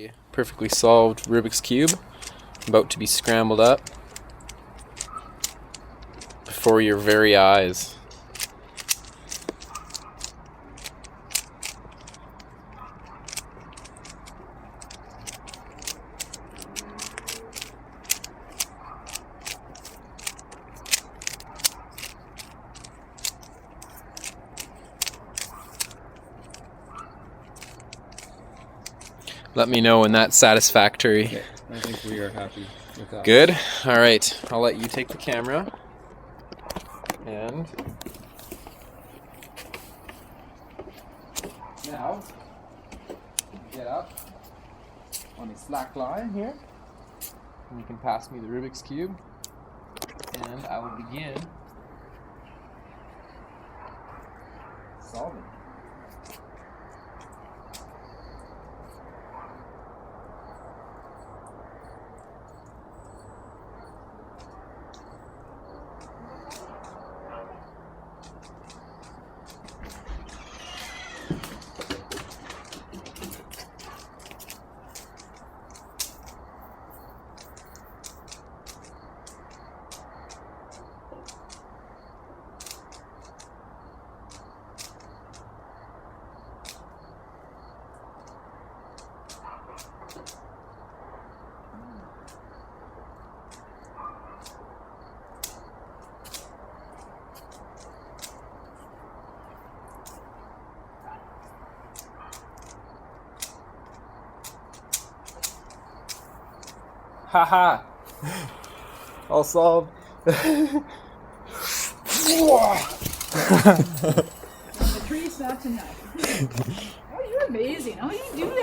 a perfectly solved Rubik's Cube about to be scrambled up before your very eyes. Let me know when that's satisfactory. Okay, I think we are happy with that. Good. All right. I'll let you take the camera. And Now, get up on the Slackline here. you can pass me the Rubik's Cube. And I will begin Solving. Haha! All solved. The tree's not tonight. Oh, you're amazing. How do you do that?